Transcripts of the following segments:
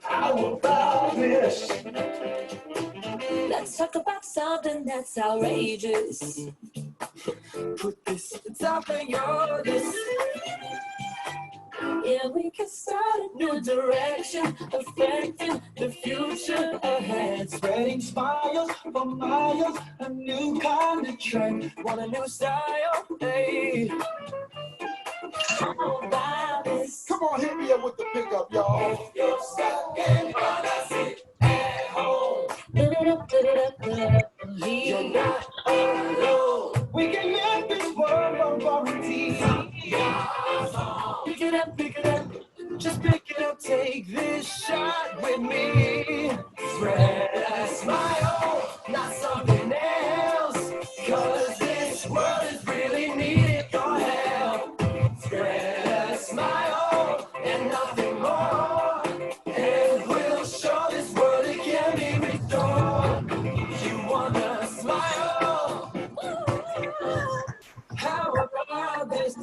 How about this? Let's talk about something that's outrageous. Put this top of your list. Yeah, we can start a new direction, affecting the future ahead. Spreading smiles for miles, a new kind of trend. Want a new style, hey. How about this? Come on, hit me up with the pickup, y'all. If you're stuck and gonna sit at home, live it up, live it up, live it up, and leave. You're not alone. We can live this world on quarantine. Pick it up, pick it up. Just pick it up, take this shot with me. Spread a smile, not something else. Cause this world is really needing your help. Spread a smile and nothing more. And we'll show this world it can be restored. You wanna smile? How about this?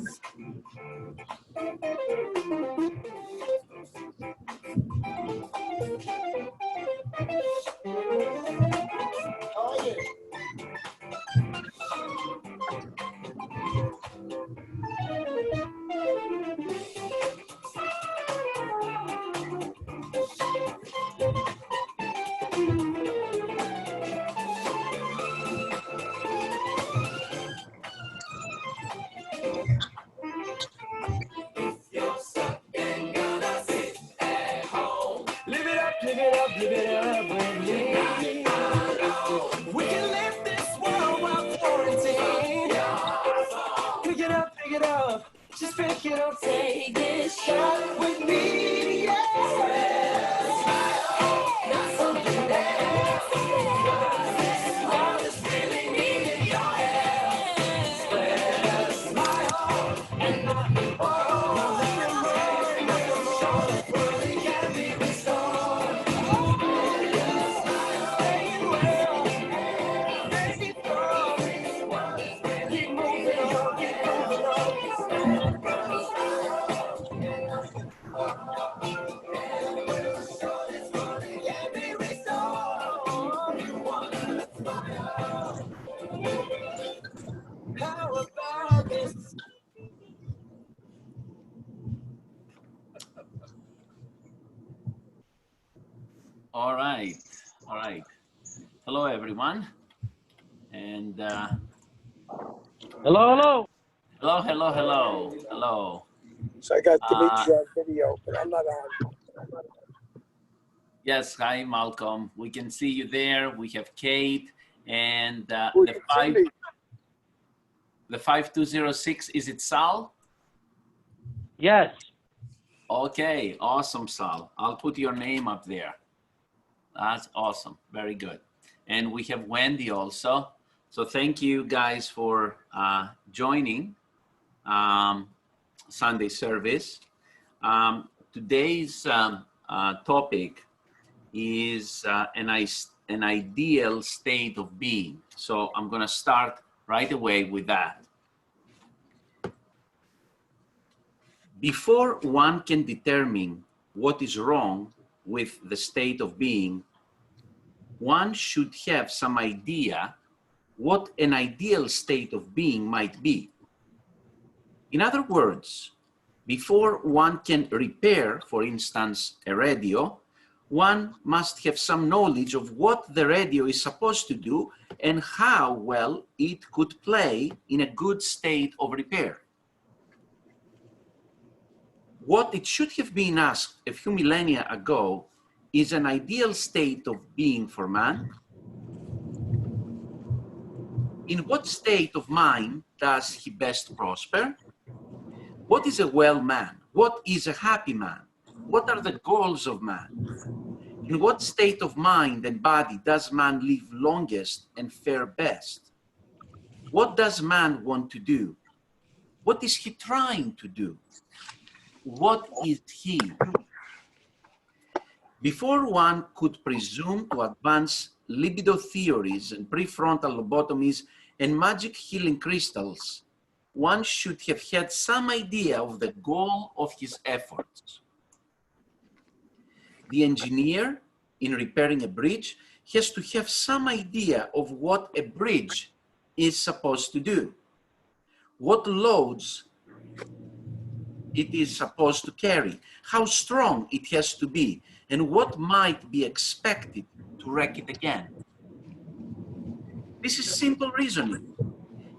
Oh yeah. You're stuck and gonna sit at home. Live it up, live it up, live it up with me. We can live this world while quarantine. Pick it up, just pick it up, Take this shot shot with me, yeah. not something else. All is really needing your help. Spread a smile and nothing more. Nothing more. The world it can be restored. Staying well, make it grow. Keep moving on, keep moving on. How about this? All right, all right. Hello, everyone. And Hello. hello. So I got Dimitri on video, but I'm not on. Yes, hi, Malcolm. We can see you there. We have Kate and Who the can see me? 5206. Is it Sal? Yes. Okay, awesome, Sal. I'll put your name up there. That's awesome. Very good. And we have Wendy also. So thank you guys for joining Sunday service. Today's topic is an ideal state of being. So I'm going to start right away with that. Before one can determine what is wrong with the state of being, one should have some idea what an ideal state of being might be. In other words, before one can repair, for instance, a radio, one must have some knowledge of what the radio is supposed to do and how well it could play in a good state of repair. What it should have been asked a few millennia ago is an ideal state of being for man. In what state of mind does he best prosper? What is a well man? What is a happy man? What are the goals of man? In what state of mind and body does man live longest and fare best? What does man want to do? What is he trying to do? What is he? Before one could presume to advance libido theories and prefrontal lobotomies and magic healing crystals, one should have had some idea of the goal of his efforts. The engineer, in repairing a bridge, has to have some idea of what a bridge is supposed to do, what loads it is supposed to carry, how strong it has to be, and what might be expected to wreck it again. This is simple reasoning.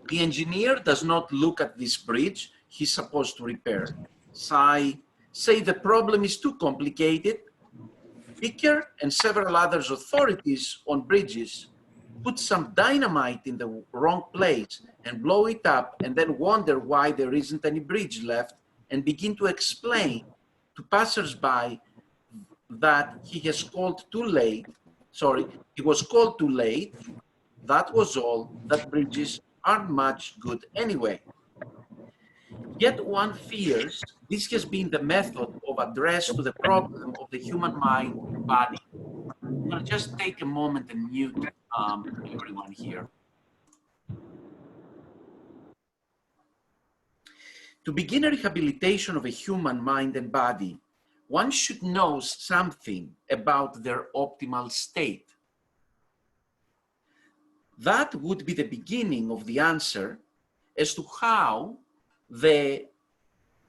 The engineer does not look at this bridge he's supposed to repair. Say the problem is too complicated. Vickers and several other authorities on bridges put some dynamite in the wrong place and blow it up, and then wonder why there isn't any bridge left, and begin to explain to passers-by that he was called too late. That was all, that bridges aren't much good anyway. Yet one fears this has been the method of address to the problem of the human mind and body. I'm going to just take a moment and mute everyone here. To begin a rehabilitation of a human mind and body, one should know something about their optimal state. That would be the beginning of the answer as to how the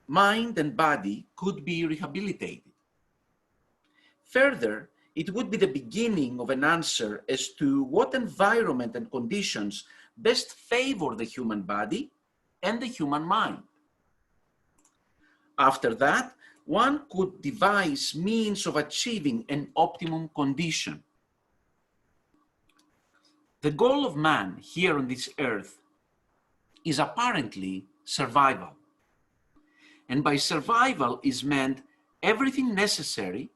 mind and body could be rehabilitated. Further, it would be the beginning of an answer as to what environment and conditions best favor the human body and the human mind. After that, one could devise means of achieving an optimum condition. The goal of man here on this earth is apparently survival. And by survival is meant everything necessary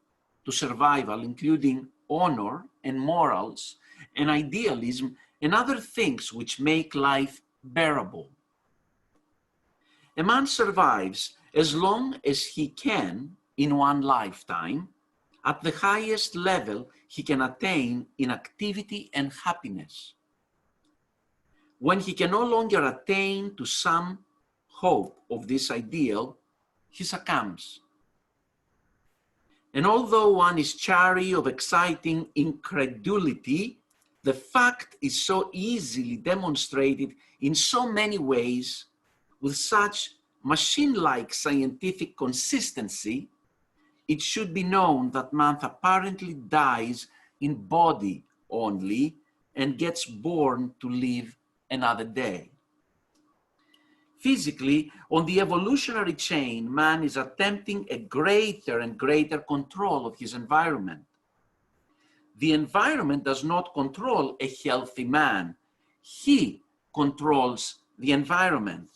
to survival, including honor and morals and idealism and other things which make life bearable. A man survives as long as he can in one lifetime at the highest level he can attain in activity and happiness. When he can no longer attain to some hope of this ideal, he succumbs. And although one is chary of exciting incredulity, the fact is so easily demonstrated in so many ways with such machine-like scientific consistency, it should be known that man apparently dies in body only and gets born to live another day. Physically, on the evolutionary chain, man is attempting a greater and greater control of his environment. The environment does not control a healthy man. He controls the environment.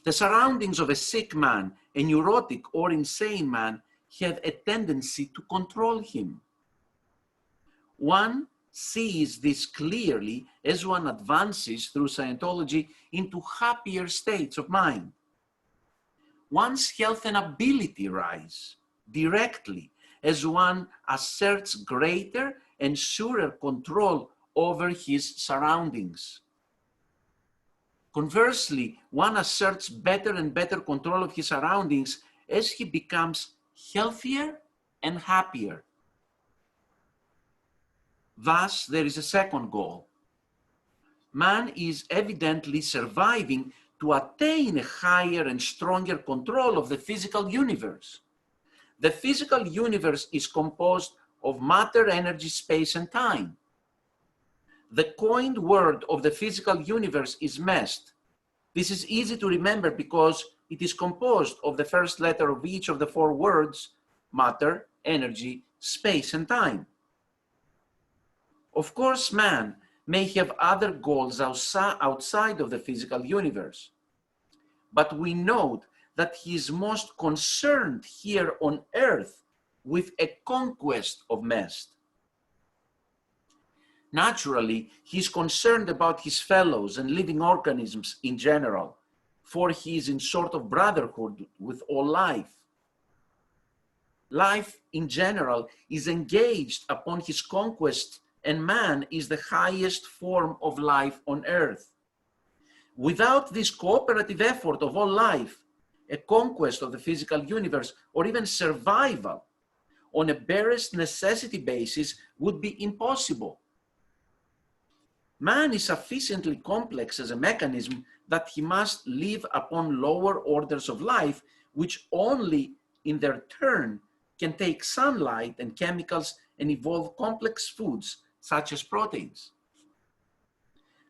The surroundings of a sick man, a neurotic or insane man, have a tendency to control him. One sees this clearly as one advances through Scientology into happier states of mind. One's health and ability rise directly as one asserts greater and surer control over his surroundings. Conversely, one asserts better and better control of his surroundings as he becomes healthier and happier. Thus, there is a second goal. Man is evidently surviving to attain a higher and stronger control of the physical universe. The physical universe is composed of matter, energy, space, and time. The coined word of the physical universe is MEST. This is easy to remember because it is composed of the first letter of each of the four words: matter, energy, space, and time. Of course, man may have other goals outside of the physical universe, but we note that he is most concerned here on earth with a conquest of MEST. Naturally, he is concerned about his fellows and living organisms in general, for he is in sort of brotherhood with all life. Life in general is engaged upon his conquest, and man is the highest form of life on earth. Without this cooperative effort of all life, a conquest of the physical universe or even survival on a barest necessity basis would be impossible. Man is sufficiently complex as a mechanism that he must live upon lower orders of life, which only in their turn can take sunlight and chemicals and evolve complex foods such as proteins.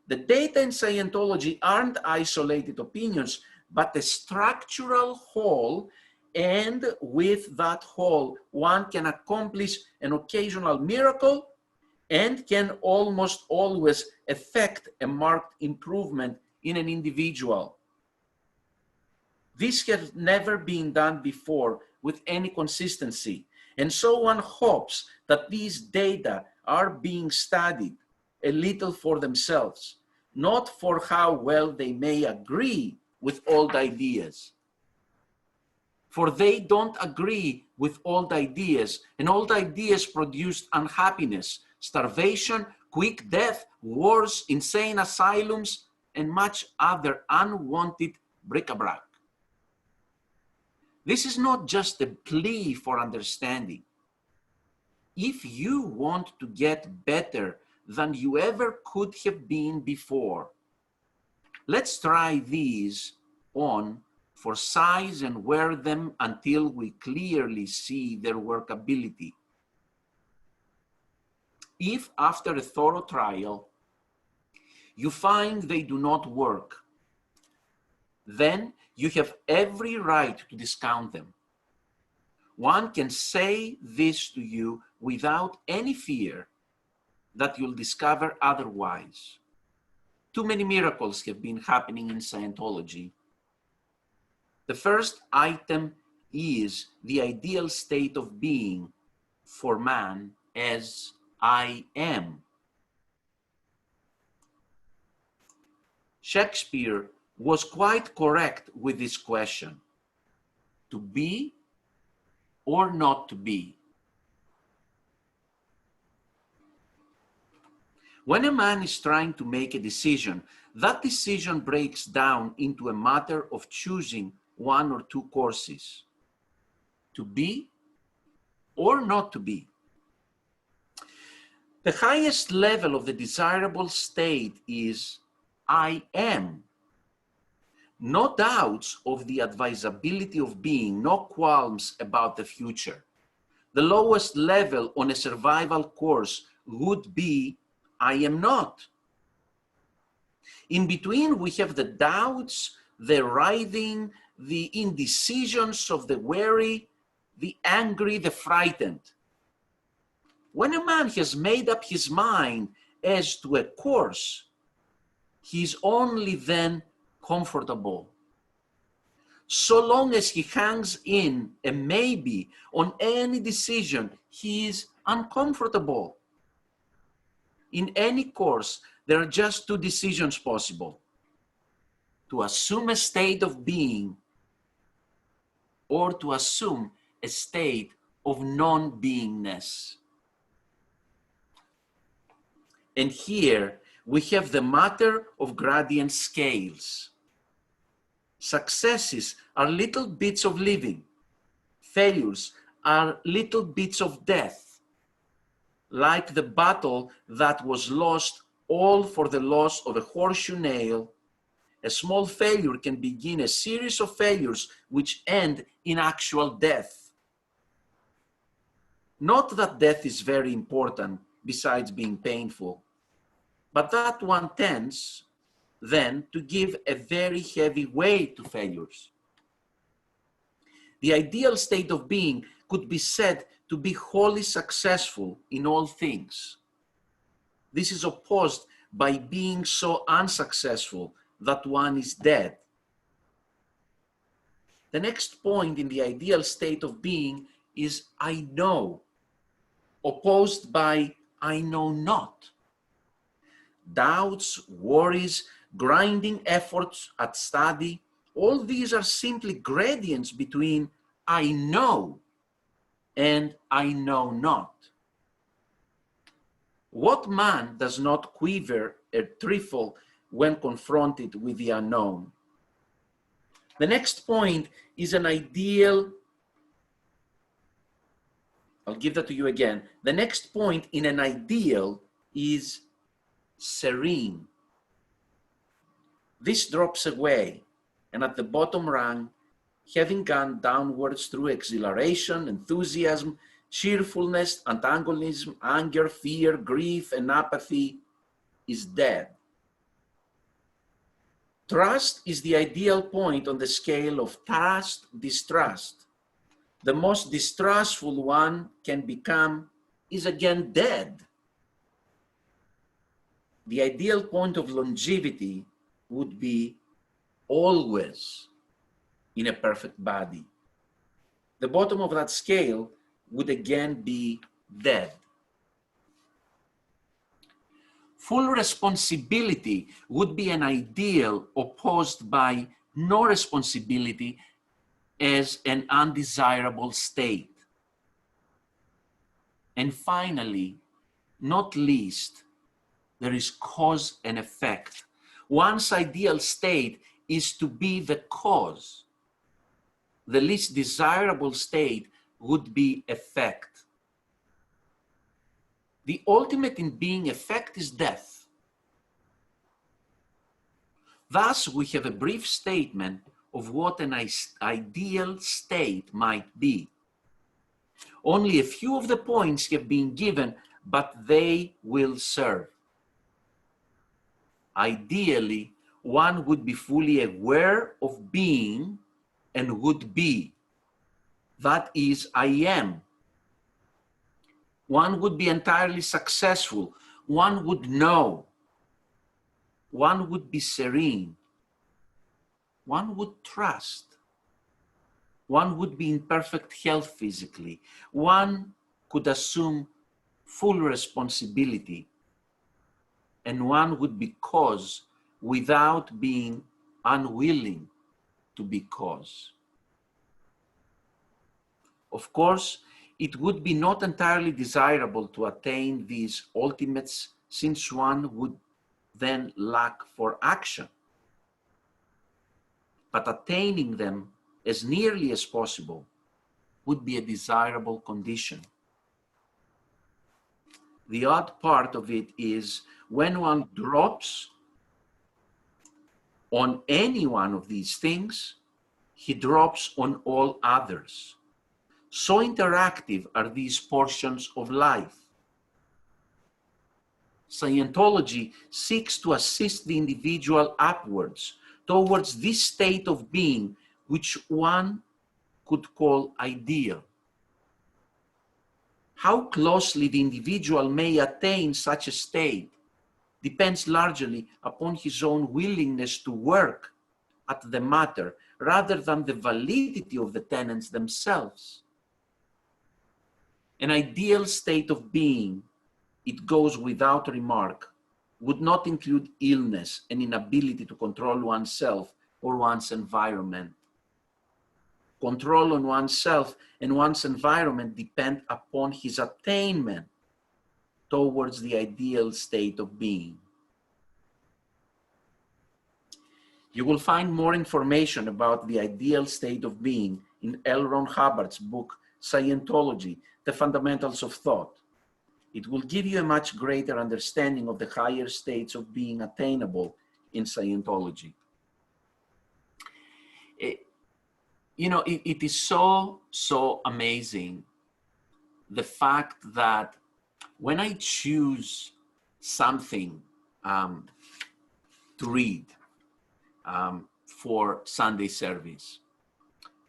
The data in Scientology aren't isolated opinions, but a structural whole, and with that whole, one can accomplish an occasional miracle and can almost always effect a marked improvement in an individual. This has never been done before with any consistency, and so one hopes that these data are being studied a little for themselves, not for how well they may agree with old ideas. For they don't agree with old ideas, and old ideas produced unhappiness, starvation, quick death, wars, insane asylums, and much other unwanted bric-a-brac. This is not just a plea for understanding. If you want to get better than you ever could have been before, let's try these on for size and wear them until we clearly see their workability. If after a thorough trial you find they do not work, then you have every right to discount them. One can say this to you without any fear that you'll discover otherwise. Too many miracles have been happening in Scientology. The first item is the ideal state of being for man as I am. Shakespeare was quite correct with this question: to be or not to be. When a man is trying to make a decision, that decision breaks down into a matter of choosing one or two courses: to be or not to be. The highest level of the desirable state is I am. No doubts of the advisability of being, no qualms about the future. The lowest level on a survival course would be I am not. In between, we have the doubts, the writhing, the indecisions of the weary, the angry, the frightened. When a man has made up his mind as to a course, he is only then comfortable. So long as he hangs in a maybe on any decision, he is uncomfortable. In any course, there are just two decisions possible: to assume a state of being or to assume a state of non-beingness. And here we have the matter of gradient scales. Successes are little bits of living. Failures are little bits of death. Like the battle that was lost all for the loss of a horseshoe nail, a small failure can begin a series of failures which end in actual death. Not that death is very important, besides being painful, but that one tends then to give a very heavy weight to failures. The ideal state of being could be said to be wholly successful in all things. This is opposed by being so unsuccessful that one is dead. The next point in the ideal state of being is I know, opposed by I know not. Doubts, worries, grinding efforts at study, all these are simply gradients between I know and I know not. What man does not quiver a trifle when confronted with the unknown. The next point is an ideal. I'll give that to you again. The next point in an ideal is serene. This drops away, and at the bottom rung, having gone downwards through exhilaration, enthusiasm, cheerfulness, antagonism, anger, fear, grief, and apathy, is dead. Trust is the ideal point on the scale of trust-distrust. The most distrustful one can become is again dead. The ideal point of longevity would be always in a perfect body. The bottom of that scale would again be dead. Full responsibility would be an ideal opposed by no responsibility as an undesirable state. And finally, not least, there is cause and effect. One's ideal state is to be the cause. The least desirable state would be effect. The ultimate in being effect is death. Thus, we have a brief statement of what an ideal state might be. Only a few of the points have been given, but they will serve. Ideally, one would be fully aware of being and would be. That is, I am. One would be entirely successful. One would know. One would be serene. One would trust. One would be in perfect health physically. One could assume full responsibility. And one would be cause without being unwilling to be cause. Of course, it would be not entirely desirable to attain these ultimates, since one would then lack for action. But attaining them as nearly as possible would be a desirable condition. The odd part of it is when one drops on any one of these things, he drops on all others. So interactive are these portions of life. Scientology seeks to assist the individual upwards towards this state of being, which one could call ideal. How closely the individual may attain such a state depends largely upon his own willingness to work at the matter rather than the validity of the tenets themselves. An ideal state of being, it goes without remark, would not include illness and inability to control oneself or one's environment. Control on oneself and one's environment depend upon his attainment towards the ideal state of being. You will find more information about the ideal state of being in L. Ron Hubbard's book, Scientology, The Fundamentals of Thought. It will give you a much greater understanding of the higher states of being attainable in Scientology. It is so amazing, the fact that when I choose something to read for Sunday service,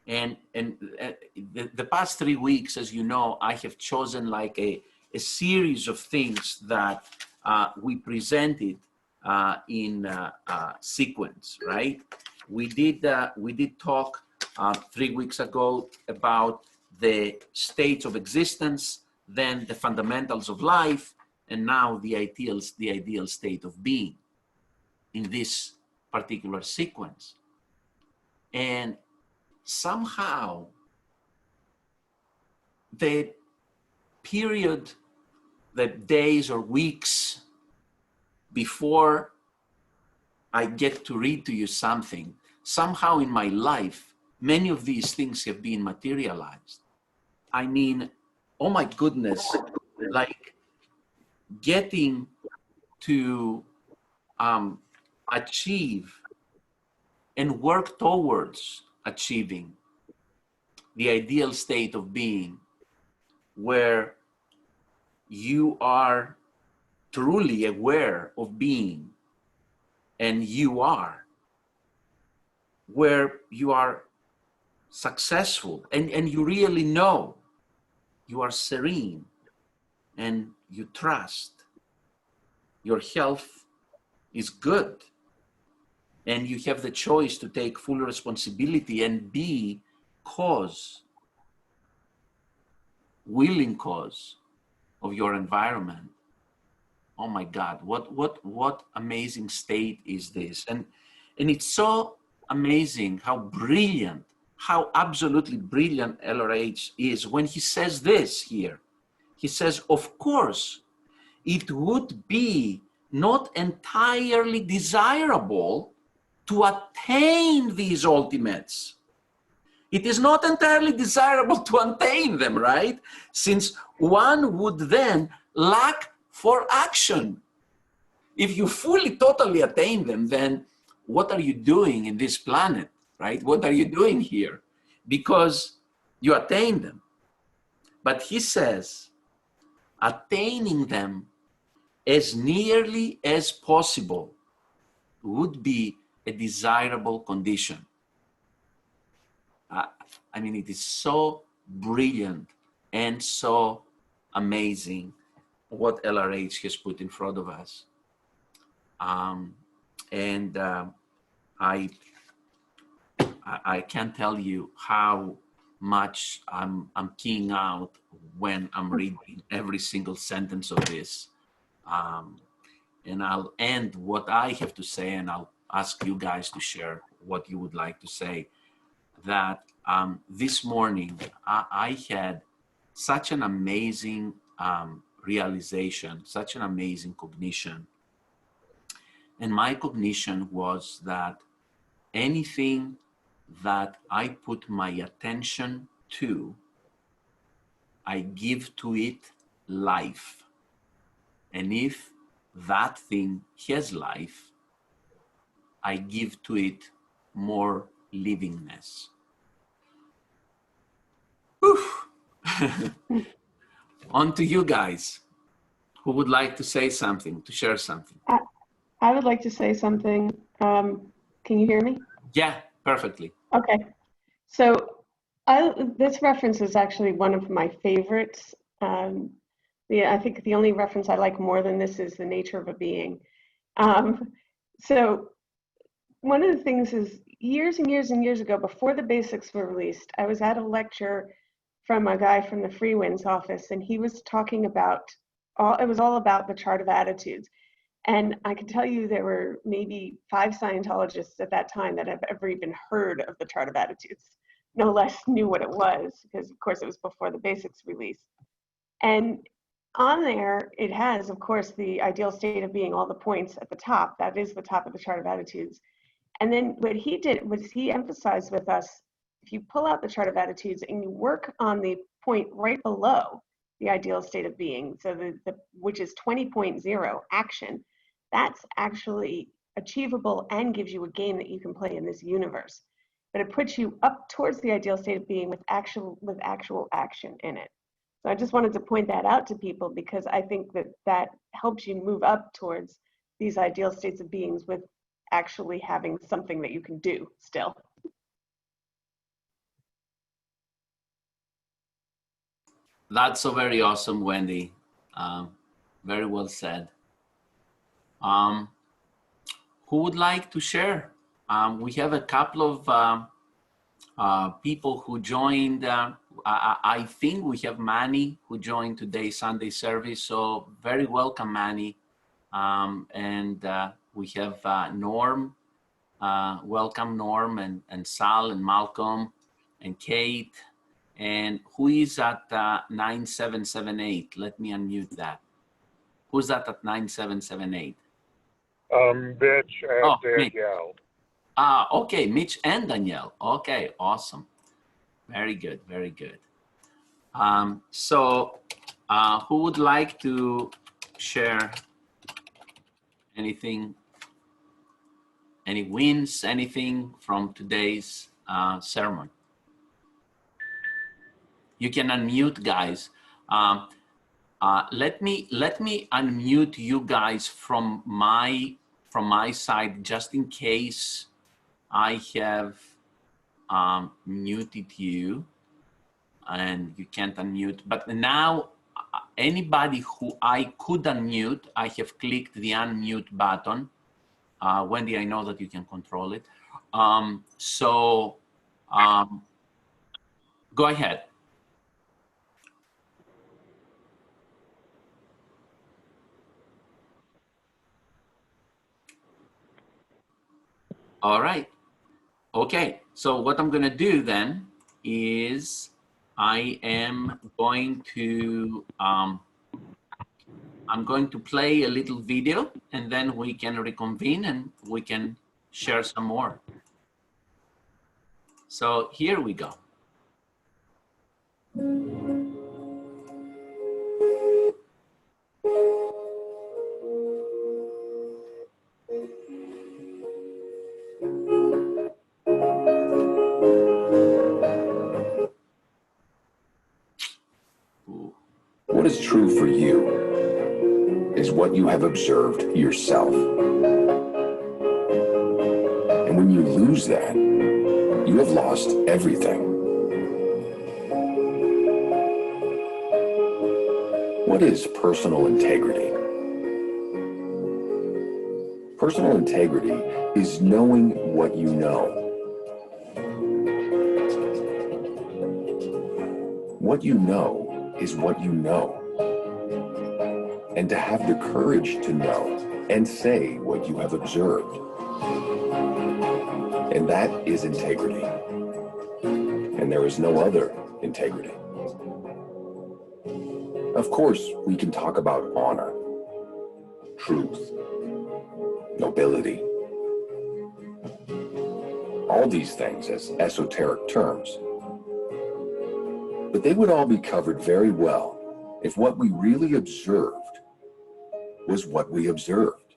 and the past 3 weeks, as you know, I have chosen like a series of things that we presented in sequence, right? We did talk 3 weeks ago about the states of existence, then the fundamentals of life, and now the ideal state of being in this particular sequence. And somehow the period, the days or weeks before I get to read to you something, somehow in my life, many of these things have been materialized. I mean, oh my goodness, like getting to achieve and work towards achieving the ideal state of being where you are truly aware of being and you are, where you are successful and you really know you are serene and you trust your health is good and you have the choice to take full responsibility and be willing cause of your environment. Oh my God, what amazing state is this? And it's so amazing how brilliant, how absolutely brilliant LRH is when he says this here. He says, of course, it would be not entirely desirable to attain these ultimates. It is not entirely desirable to attain them, right? Since one would then lack for action. If you fully, totally attain them, then what are you doing in this planet, right? What are you doing here? Because you attain them. But he says, attaining them as nearly as possible would be a desirable condition. I mean, it is so brilliant and so amazing what LRH has put in front of us. I can't tell you how much I'm keying out when I'm reading every single sentence of this. And I'll end what I have to say, and I'll ask you guys to share what you would like to say. That this morning I had such an amazing realization, such an amazing cognition. And my cognition was that anything that I put my attention to, I give to it life. And if that thing has life, I give to it more livingness. On to you guys. Who would like to say something, to share something? I would like to say something. Can you hear me? Yeah, perfectly. Okay. So this reference is actually one of my favorites. I think the only reference I like more than this is the nature of a being. So one of the things is years and years and years ago, before the basics were released, I was at a lecture from a guy from the Free Winds office, and he was talking about it was all about the chart of attitudes. And I can tell you there were maybe 5 Scientologists at that time that have ever even heard of the chart of attitudes, no less knew what it was, because of course it was before the basics release. And on there, it has, of course, the ideal state of being, all the points at the top. That is the top of the chart of attitudes. And then what he did was he emphasized with us, if you pull out the chart of attitudes and you work on the point right below the ideal state of being, so which is 20.0 action, that's actually achievable and gives you a game that you can play in this universe. But it puts you up towards the ideal state of being with actual action in it. So I just wanted to point that out to people, because I think that helps you move up towards these ideal states of beings with actually having something that you can do still. That's so very awesome, Wendy. Very well said. Who would like to share? We have a couple of people who joined. I think we have Manny who joined today's Sunday service. So very welcome, Manny. And we have Norm. Welcome, Norm, and Sal, and Malcolm, and Kate. And who is at 9778? Let me unmute that. Who's that at 9778? Mitch and Oh, Mitch. Danielle. Ah, okay, Mitch and Danielle. Okay, awesome. Very good, very good. So, who would like to share anything, any wins, anything from today's sermon? You can unmute, guys. Let me unmute you guys from my side, just in case I have muted you and you can't unmute. But now, anybody who I could unmute, I have clicked the unmute button. Wendy, I know that you can control it. Go ahead. All right. Okay. So what I'm going to do then is I am going to I'm going to play a little video, and then we can reconvene and we can share some more. So here we go. What is true for you is what you have observed yourself. And when you lose that, you have lost everything. What is personal integrity? Personal integrity is knowing what you know. What you know is what you know. And to have the courage to know and say what you have observed. And that is integrity. And there is no other integrity. Of course, we can talk about honor, truth, nobility, all these things as esoteric terms. But they would all be covered very well if what we really observed was what we observed.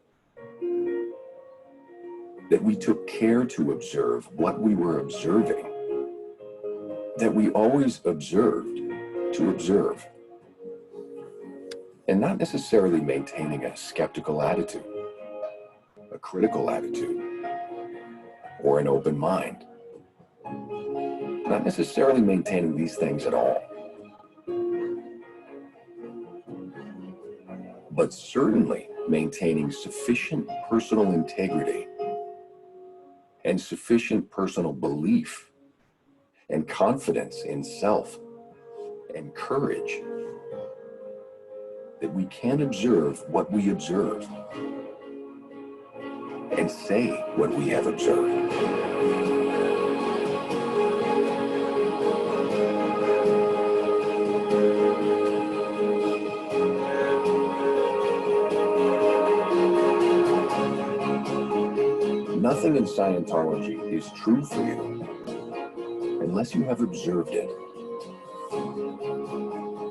That we took care to observe what we were observing. That we always observed to observe. And not necessarily maintaining a skeptical attitude, a critical attitude, or an open mind. Not necessarily maintaining these things at all. But certainly maintaining sufficient personal integrity and sufficient personal belief and confidence in self and courage that we can observe what we observe and say what we have observed. Nothing in Scientology is true for you unless you have observed it.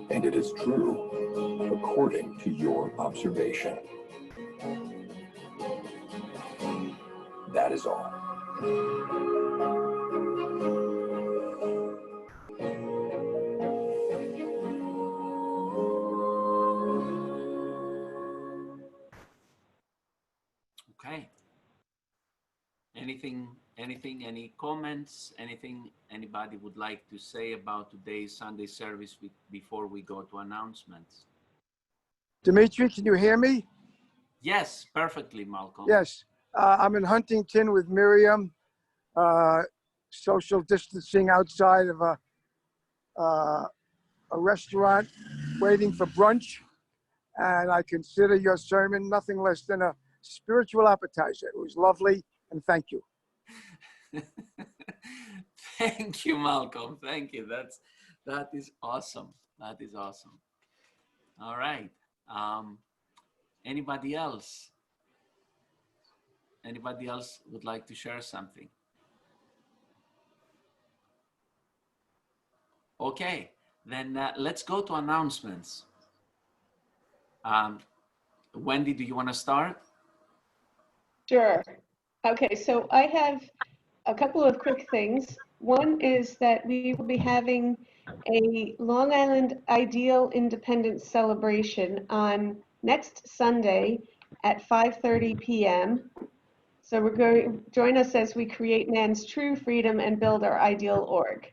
And it is true according to your observation. That is all. Okay. Any comments, anything anybody would like to say about today's Sunday service before we go to announcements? Dimitri, can you hear me? Yes, perfectly, Malcolm. Yes. I'm in Huntington with Miriam, social distancing outside of a restaurant, waiting for brunch. And I consider your sermon nothing less than a spiritual appetizer. It was lovely, and thank you. Thank you, Malcolm. Thank you. That is awesome. That is awesome. All right. Anybody else? Anybody else would like to share something? Okay, then let's go to announcements. Wendy, do you want to start? Sure. Okay, so I have a couple of quick things. One is that we will be having a Long Island Ideal Independence celebration on next Sunday at 5:30 p.m. So we're going, join us as we create man's true freedom and build our ideal org.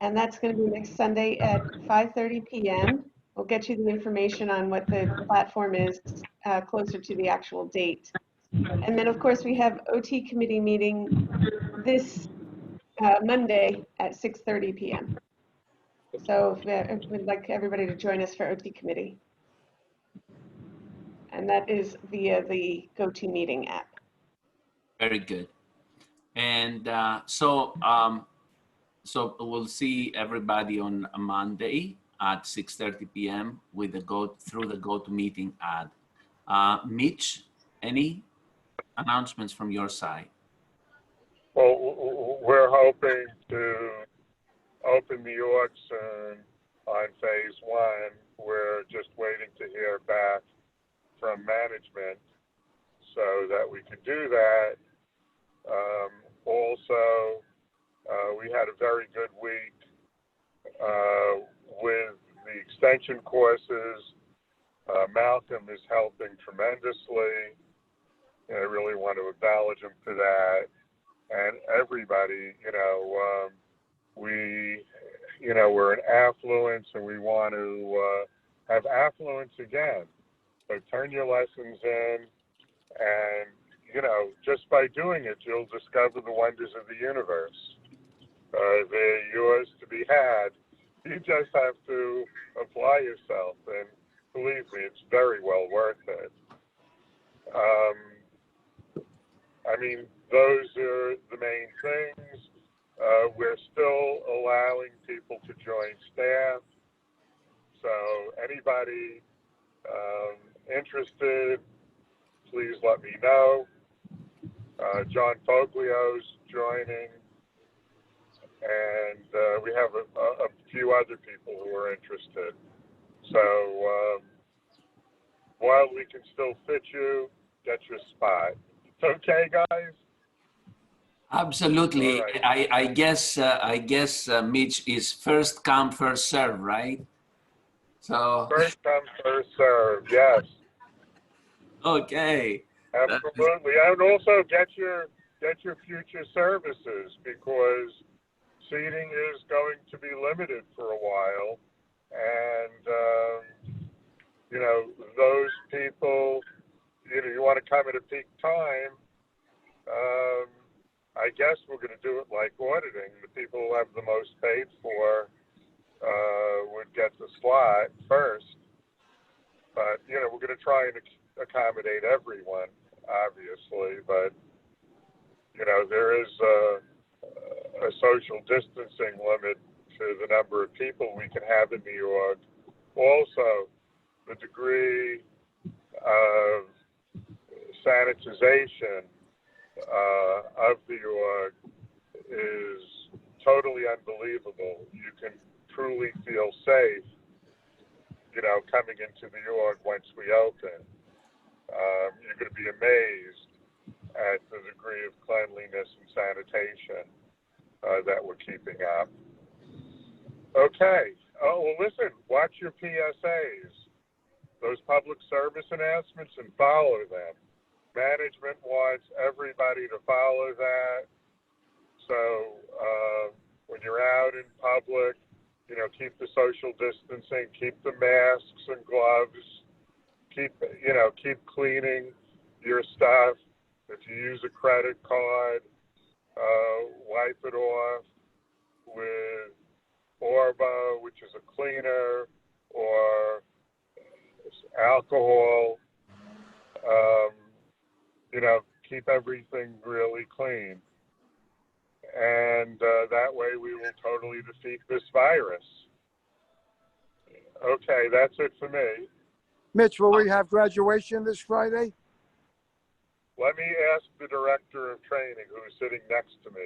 And that's going to be next Sunday at 5:30 p.m. We'll get you the information on what the platform is closer to the actual date. And then, of course, we have OT committee meeting this Monday at 6:30 p.m. So we'd like everybody to join us for OT committee. And that is via the GoToMeeting app. Very good. And so we'll see everybody on a Monday at 6:30 p.m. with the through the GoToMeeting ad. Mitch, any announcements from your side? Well, we're hoping to open the org soon on phase one. We're just waiting to hear back from management so that we can do that. Also, we had a very good week with the extension courses. Malcolm is helping tremendously. And I really want to acknowledge him for that. And everybody, we're in affluence and we want to have affluence again. So turn your lessons in and, just by doing it, you'll discover the wonders of the universe. They're yours to be had. You just have to apply yourself, and believe me, it's very well worth it. Those are the main things. We're still allowing people to join staff. So anybody interested, please let me know. John Foglio's joining, and we have a few other people who are interested. So while we can still fit you, get your spot. Okay, guys? Absolutely. Right. I guess Mitch is first come, first serve, right? So First come, first serve. Yes, okay. absolutely. And also get your future services, because seating is going to be limited for a while, and those people, you want to come at a peak time. I guess we're going to do it like auditing. The people who have the most paid for would get the slot first. But, we're going to try and accommodate everyone, obviously. But, there is a social distancing limit to the number of people we can have in the org. Also, the degree of sanitization of the org is totally unbelievable. You can truly feel safe, coming into the org once we open. You're going to be amazed at the degree of cleanliness and sanitation that we're keeping up. Okay. Oh, well, listen, watch your PSAs, those public service announcements, and follow them. Management wants everybody to follow that. So when you're out in public, keep the social distancing, keep the masks and gloves, keep cleaning your stuff. If you use a credit card, wipe it off with Orbo, which is a cleaner, or alcohol. Keep everything really clean. And that way we will totally defeat this virus. Okay, that's it for me. Mitch, will we have graduation this Friday? Let me ask the director of training who's sitting next to me.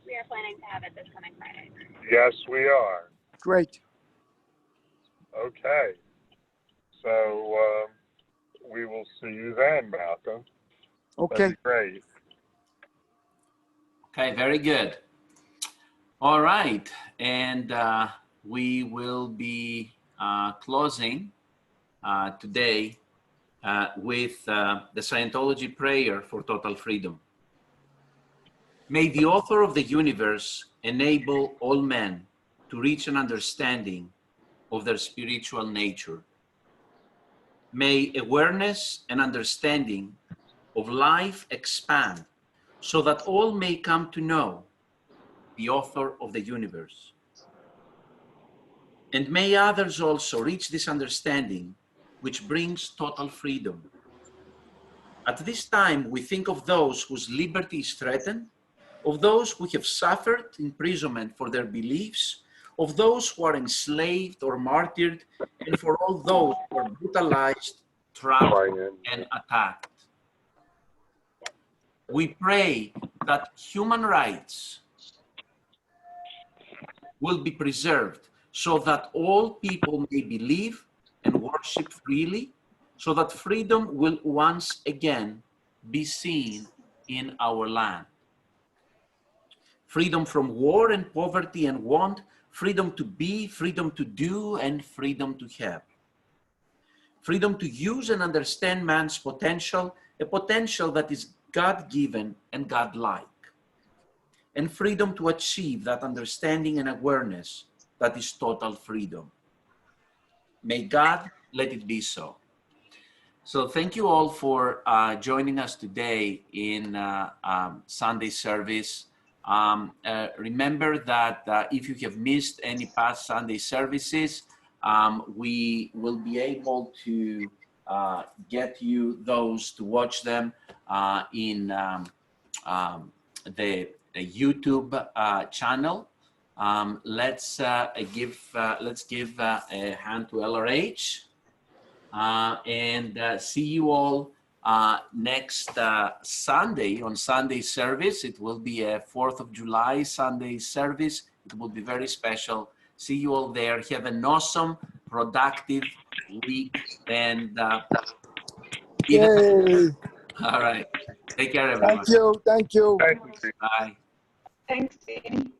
We are planning to have it this coming Friday. Yes, we are. Great. Okay. So we will see you then, Malcolm. Okay. That'd be great. Okay, very good. All right, and we will be closing today with the Scientology prayer for total freedom. May the author of the universe enable all men to reach an understanding of their spiritual nature. May awareness and understanding of life expand so that all may come to know the author of the universe. And may others also reach this understanding, which brings total freedom. At this time, we think of those whose liberty is threatened, of those who have suffered imprisonment for their beliefs, of those who are enslaved or martyred, and for all those who are brutalized, trapped, and attacked. We pray that human rights will be preserved so that all people may believe and worship freely, so that freedom will once again be seen in our land. Freedom from war and poverty and want, freedom to be, freedom to do, and freedom to have. Freedom to use and understand man's potential, a potential that is God-given and God-like. And freedom to achieve that understanding and awareness that is total freedom. May God let it be so. So thank you all for joining us today in Sunday service. Remember that if you have missed any past Sunday services, we will be able to get you those to watch them in the YouTube channel. Let's give a hand to LRH and see you all next Sunday on Sunday service. It will be a 4th of July Sunday service. It will be very special. See you all there. Have an awesome, productive week. And Yay. all right. Take care, everyone. Thank you. Thank you. Thank you. Bye. Thanks, Dean.